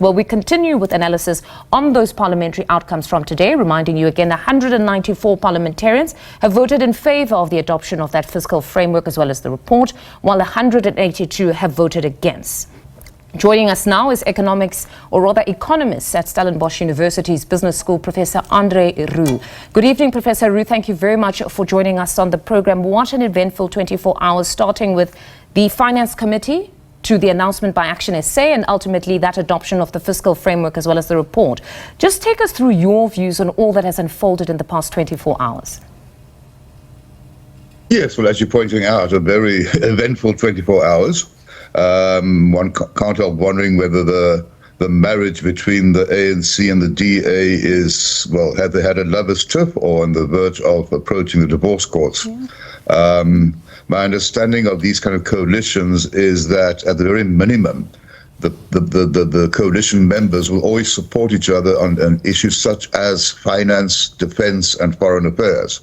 Well, we continue with analysis on those parliamentary outcomes from today, reminding you again 194 parliamentarians have voted in favour of the adoption of that fiscal framework as well as the report, while 182 have voted against. Joining us now is economics, or rather economist at Stellenbosch University's Business School, Professor Andre Roux. Good evening, Professor Roux. Thank you very much for joining us on the programme. What an eventful 24 hours, starting with the Finance Committee to the announcement by Action SA and ultimately that adoption of the fiscal framework as well as the report. Just take us through your views on all that has unfolded in the past 24 hours. Yes, well, as you're pointing out, a very eventful 24 hours. One can't help wondering whether the marriage between the ANC and the DA is, well, have they had a lover's tiff or on the verge of approaching the divorce courts? Yeah. My understanding of these kind of coalitions is that at the very minimum, the coalition members will always support each other on issues such as finance, defense, and foreign affairs.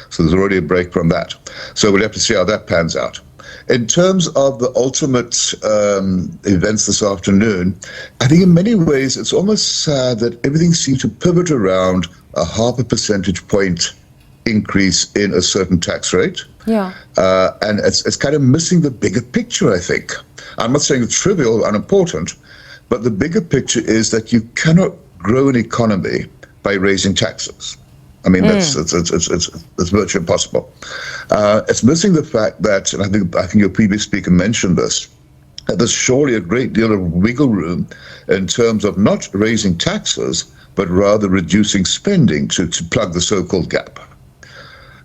So there's already a break from that. So we'll have to see how that pans out. In terms of the ultimate events this afternoon, I think in many ways it's almost sad that everything seems to pivot around a 0.5 percentage point increase in a certain tax rate. Yeah. And it's kind of missing the bigger picture, I think. I'm not saying it's trivial or unimportant, but the bigger picture is that you cannot grow an economy by raising taxes. I mean, that's virtually impossible. It's missing the fact that, and I think your previous speaker mentioned this, that there's surely a great deal of wiggle room in terms of not raising taxes, but rather reducing spending to plug the so-called gap.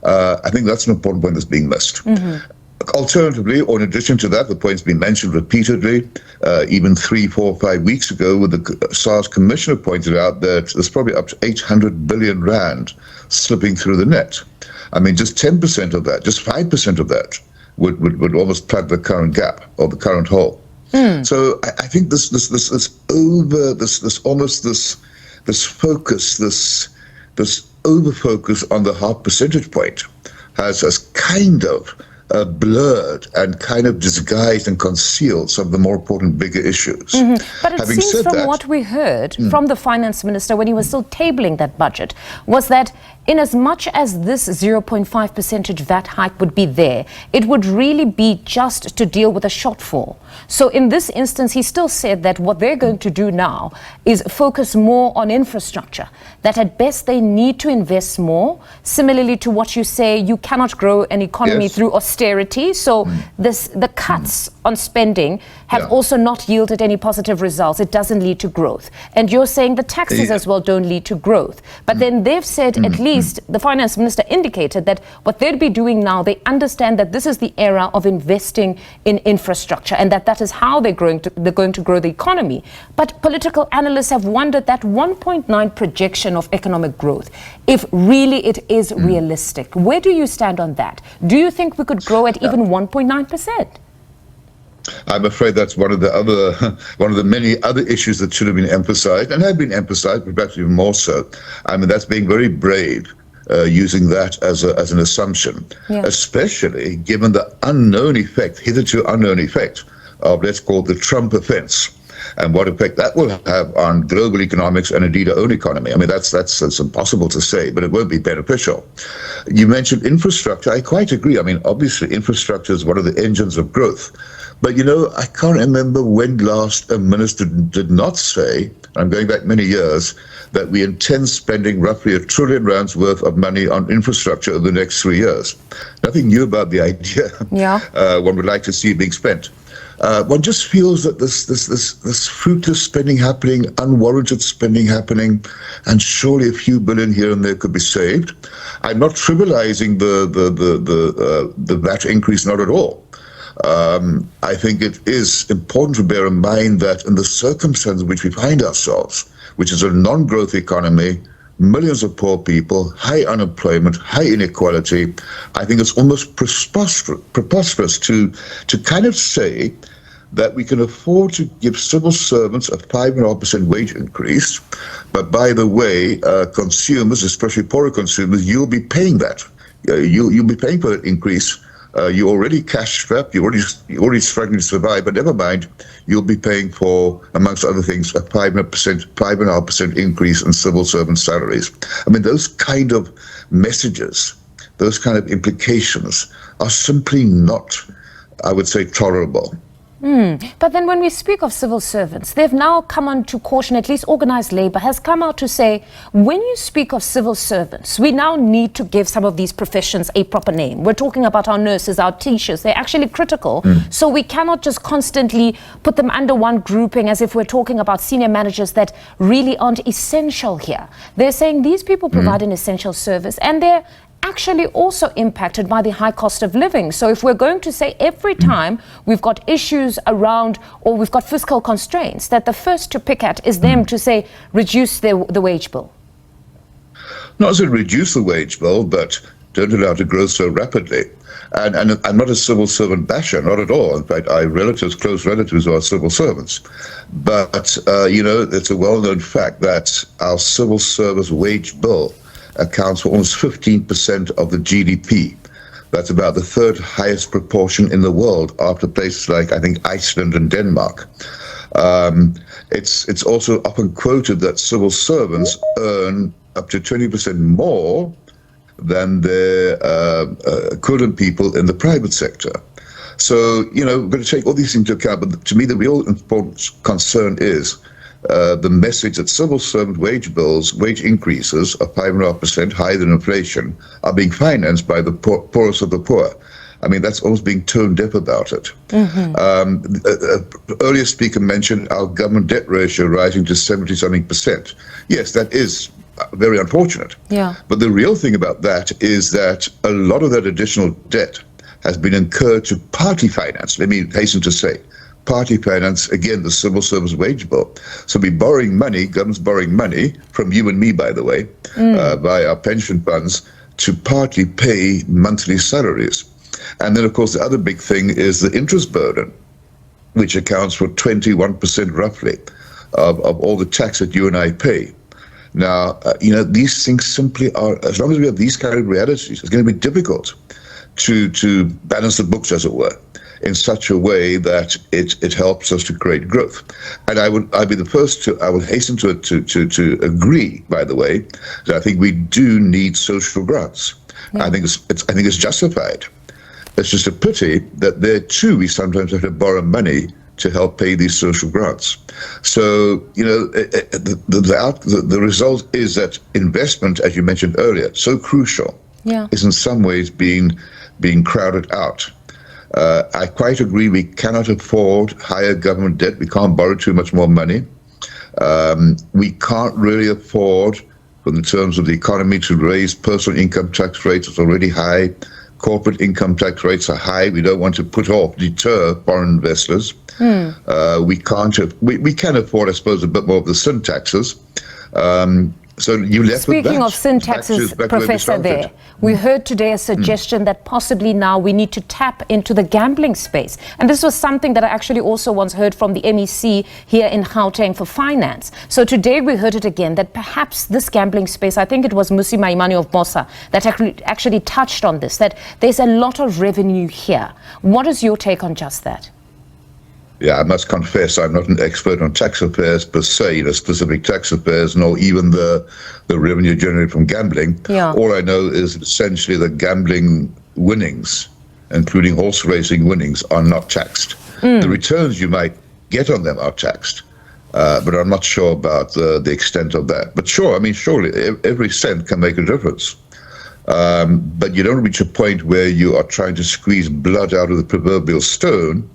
I think that's an important point that's being missed. Mm-hmm. Alternatively, or in addition to that, the point's been mentioned repeatedly, even 3, 4, 5 weeks ago, when the SARS commissioner pointed out that there's probably up to 800 billion rand slipping through the net. I mean, just 10% of that, just 5% of that would almost plug the current gap or the current hole. Mm. So I think this over focus on the 0.5 percentage point has kind of blurred and kind of disguised and concealed some of the more important, bigger issues. Mm-hmm. But it seems from what we heard from the finance minister when he was still tabling that budget was that in as much as this 0.5 percentage VAT hike would be there, it would really be just to deal with a shortfall. So in this instance, he still said that what they're going to do now is focus more on infrastructure, that at best they need to invest more. Similarly to what you say, you cannot grow an economy through austerity. So the cuts on spending have also not yielded any positive results. It doesn't lead to growth. And you're saying the taxes as well don't lead to growth. But then they've said at least the finance minister indicated that what they'd be doing now, they understand that this is the era of investing in infrastructure and that is how they're going to grow the economy. But political analysts have wondered that 1.9 projection of economic growth, if really it is realistic. Where do you stand on that? Do you think we could grow at even 1.9%? I'm afraid that's one of the many other issues that should have been emphasized and have been emphasized, but perhaps even more so. I mean, that's being very brave, using that as an assumption, especially given the hitherto unknown effect of, let's call it, the Trump offense, and what effect that will have on global economics and indeed our own economy. I mean, that's impossible to say, but it won't be beneficial. You mentioned infrastructure. I quite agree. I mean, obviously, infrastructure is one of the engines of growth. But, I can't remember when last a minister did not say, I'm going back many years, that we intend spending roughly R1 trillion worth of money on infrastructure over the next 3 years. Nothing new about the idea. Yeah. One would like to see it being spent. One just feels that this fruitless spending happening, unwarranted spending happening, and surely a few billion here and there could be saved. I'm not trivializing the VAT increase, not at all. I think it is important to bear in mind that in the circumstances in which we find ourselves, which is a non-growth economy, millions of poor people, high unemployment, high inequality, I think it's almost preposterous to kind of say that we can afford to give civil servants a 5.5% wage increase, but by the way, consumers, especially poorer consumers, you'll be paying that. You'll be paying for that increase You're already cash strapped, you're already struggling to survive, but never mind, you'll be paying for, amongst other things, a 5.5% increase in civil servant salaries. I mean, those kind of messages, those kind of implications are simply not, I would say, tolerable. But then when we speak of civil servants, they've now come on to caution, at least organised labour has come out to say, when you speak of civil servants, we now need to give some of these professions a proper name. We're talking about our nurses, our teachers, they're actually critical. So we cannot just constantly put them under one grouping as if we're talking about senior managers that really aren't essential here. They're saying these people provide an essential service, and they're actually also impacted by the high cost of living. So if we're going to say every time we've got issues around or we've got fiscal constraints, that the first to pick at is them to say reduce the wage bill. Not to reduce the wage bill, but don't allow it to grow so rapidly. And I'm not a civil servant basher, not at all. In fact, I have relatives, close relatives who are civil servants. But, it's a well-known fact that our civil service wage bill accounts for almost 15% of the GDP. That's about the third highest proportion in the world after places like, I think, Iceland and Denmark. It's also often quoted that civil servants earn up to 20% more than their equivalent people in the private sector. So, we're going to take all these into account, but to me the real important concern is the message that civil servant wage bills, wage increases of 5.5% higher than inflation are being financed by the poorest of the poor. I mean, that's almost being tone deaf about it. Earlier speaker mentioned our government debt ratio rising to 70-something%. Yes, that is very unfortunate. Yeah. But the real thing about that is that a lot of that additional debt has been incurred to party finance. Let me hasten to say, party finance, again, the civil service wage bill. So we're borrowing money, government's borrowing money from you and me, by the way, by our pension funds to partly pay monthly salaries. And then, of course, the other big thing is the interest burden, which accounts for 21% roughly of all the tax that you and I pay. Now, these things simply are, as long as we have these kind of realities, it's going to be difficult to balance the books, as it were, in such a way that it helps us to create growth. And I'd be the first I would hasten to agree, by the way, that I think we do need social grants. Yeah. I think it's justified. It's just a pity that there too we sometimes have to borrow money to help pay these social grants. So, the result is that investment, as you mentioned earlier, so crucial, is in some ways being crowded out. I quite agree we cannot afford higher government debt. We can't borrow too much more money. We can't really afford, in terms of the economy, to raise personal income tax rates. It's already high. Corporate income tax rates are high. We don't want to deter foreign investors. We can afford, I suppose, a bit more of the sin taxes. So you left Speaking of sin taxes, Professor, we heard today a suggestion that possibly now we need to tap into the gambling space. And this was something that I actually also once heard from the MEC here in Gauteng for finance. So today we heard it again, that perhaps this gambling space, I think it was Musi Maimane of Mosa that actually touched on this, that there's a lot of revenue here. What is your take on just that? Yeah, I must confess I'm not an expert on tax affairs per se, specific tax affairs, nor even the revenue generated from gambling. Yeah. All I know is essentially the gambling winnings, including horse racing winnings, are not taxed. The returns you might get on them are taxed, but I'm not sure about the extent of that. But sure, I mean, surely every cent can make a difference. But you don't reach a point where you are trying to squeeze blood out of the proverbial stone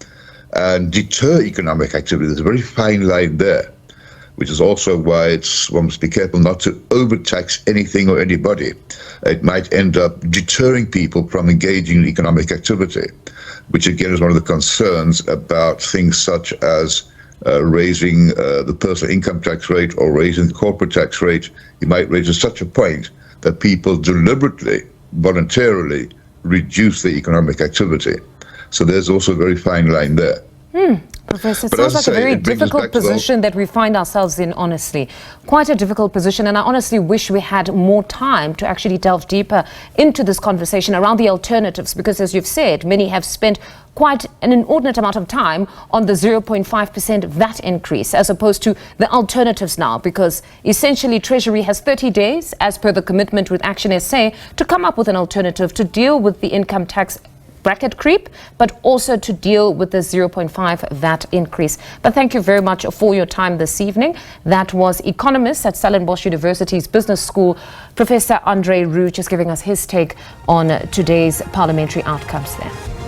and deter economic activity. There's a very fine line there, which is also why one must be careful not to overtax anything or anybody. It might end up deterring people from engaging in economic activity, which again is one of the concerns about things such as raising the personal income tax rate or raising the corporate tax rate. You might raise to such a point that people deliberately, voluntarily reduce their economic activity. So there's also a very fine line there. Professor, it But sounds as I like a say, very it brings us difficult back to the- position that we find ourselves in, honestly. Quite a difficult position, and I honestly wish we had more time to actually delve deeper into this conversation around the alternatives, because as you've said, many have spent quite an inordinate amount of time on the 0.5% VAT increase as opposed to the alternatives now, because essentially Treasury has 30 days, as per the commitment with Action SA, to come up with an alternative to deal with the income tax bracket creep, but also to deal with the 0.5 VAT increase. But thank you very much for your time this evening. That was economist at Stellenbosch University's Business School, Professor Andre Roux, just giving us his take on today's parliamentary outcomes there.